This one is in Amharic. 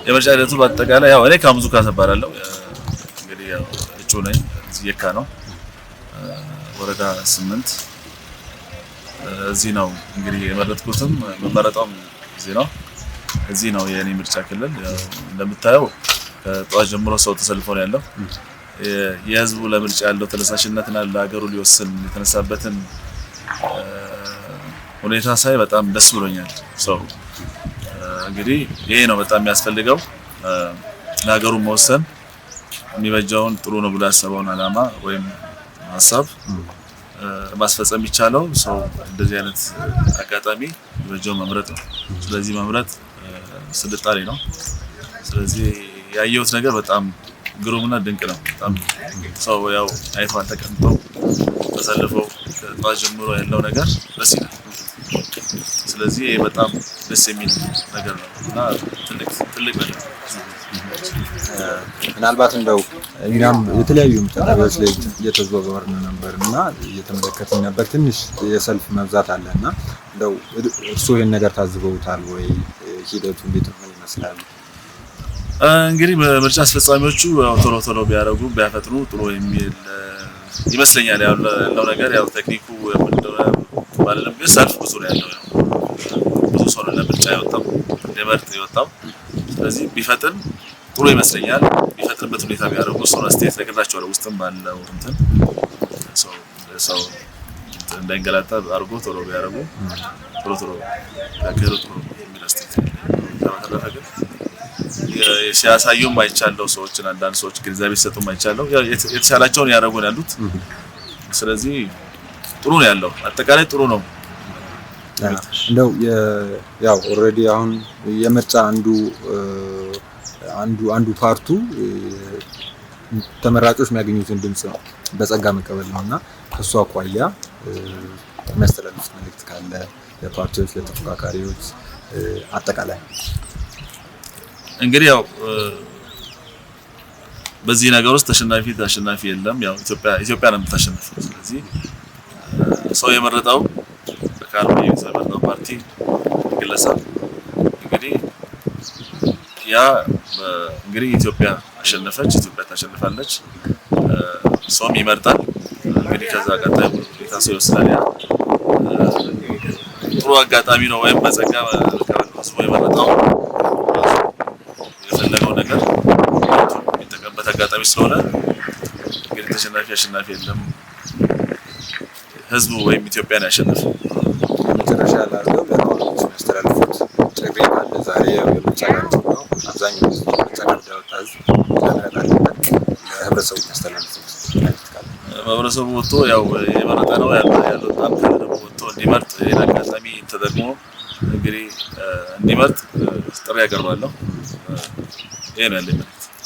የምርጫ ሂደቱ በአጠቃላይ ያው እኔ ካሙዙ ካሰባራለሁ እንግዲህ ያው እጩ ነኝ የካ ነው ወረዳ 8 እዚህ ነው እንግዲህ የመረጥኩትም መመረጣም እዚህ ነው የኔ ምርጫ ክልል እንደምታየው ከጧት ጀምሮ ሰው ተሰልፎ ነው ያለው የህዝቡ ለምርጫ ያለው ተነሳሽነትና ለሀገሩ ሊወስን የተነሳበትን ሁኔታ ሳይ በጣም ደስ ብሎኛል ሰው እንግዲህ ይሄ ነው በጣም የሚያስፈልገው ለሀገሩ መወሰን የሚበጃውን ጥሩ ነው ብሎ ያሰበውን አላማ ወይም ሐሳብ ማስፈጸም ይቻላል ሰው እንደዚህ አይነት አጋጣሚ የሚበጃውን መምረጥ ነው ስለዚህ መምረጥ ስልጣኔ ነው ስለዚህ ያየሁት ነገር በጣም ግሩምና ድንቅ ነው በጣም ሰው ያው አይቷን ተቀምጠው ተሰልፈው ከጧት ጀምሮ ያለው ነገር ደስ ይላል ስለዚህ በጣም ደስ የሚል ነገር ነው እና ትልቅ ነገር ምናልባት እንደው እኛም የተለያዩ ምጣጣዎች ላይ እየተዘዋወርን ነበርና እየተመለከትን ነበር ትንሽ የሰልፍ መብዛት አለና እንደው እርሱ ይሄን ነገር ታዝበውታል ወይ ሂደቱ እንዴት ነው ይመስላል እንግዲህ በምርጫ አስፈጻሚዎቹ ቶሎ ቢያረጉ ቢያፈጥኑ ጥሩ የሚል ይመስለኛል ያለው ነገር ያው ቴክኒኩ ባለንም ግን ሰልፍ ብዙ ነው ያለው ብዙ ሰው ለምርጫ የወጣው ለምርጥ የወጣው ስለዚህ ቢፈጥን ጥሩ ይመስለኛል ቢፈጥንበት ሁኔታ ቢያደርጉ ሰው አስተያየት ነግራቸዋለሁ ውስጥም ባለው እንትን ሰው እንዳይንገላታ አድርጎ ቶሎ ቢያደርጉ ቶሎ ያከሩት ነው የሚል አስተያየት ተመረፈ ሲያሳዩም አይቻለው ሰዎችን አንዳንድ ሰዎች ግንዛቤ ሲሰጡም አይቻለው የተሻላቸውን ያደርጉ ነው ያሉት ስለዚህ ጥሩ ነው ያለው አጠቃላይ ጥሩ ነው እንደው ያው ኦሬዲ አሁን የምርጫ አንዱ ፓርቱ ተመራጮች የሚያገኙትን ድምጽ ነው በጸጋ መቀበል ነውና ከሷ አቋያ የሚያስተላልፉት መልእክት ካለ ለፓርቲዎች ለተፎካካሪዎች አጠቃላይ እንግዲህ ያው በዚህ ነገር ውስጥ ተሸናፊ የለም ያው ኢትዮጵያ ነው የምታሸንፈው ስለዚህ ሰው የመረጠው በካርሚ የመረጠው ፓርቲ ግለሰብ እንግዲህ ያ እንግዲህ ኢትዮጵያ አሸነፈች ኢትዮጵያ ታሸንፋለች ሰውም ይመርጣል እንግዲህ ከዛ ቀጣይ ሁኔታ ሰው ይወስናል ያ ጥሩ አጋጣሚ ነው ወይም በጸጋ ህዝቡ የመረጠው የፈለገው ነገር የተቀበለ አጋጣሚ ስለሆነ እንግዲህ ተሸናፊ የለም ህዝቡ ወይም ኢትዮጵያን ያሸነፈው መጨረሻ ላይ ለፓርቲዎች ያስተላልፉት ጥሪ አለ ዛሬ የምርጫ ቀን ነው አብዛኛው ምርጫ ካርድ ለህብረተሰቡ ያስተላልፉት ማህበረሰቡ ወጥቶ ያው የመረጠ ነው ያለው በጣም ደግሞ ወጥቶ እንዲመርጥ አጋጣሚ ተጠቅሞ እንግዲህ እንዲመርጥ ጥሪ ያቀርባለሁ ይሄ ነው ያለኝ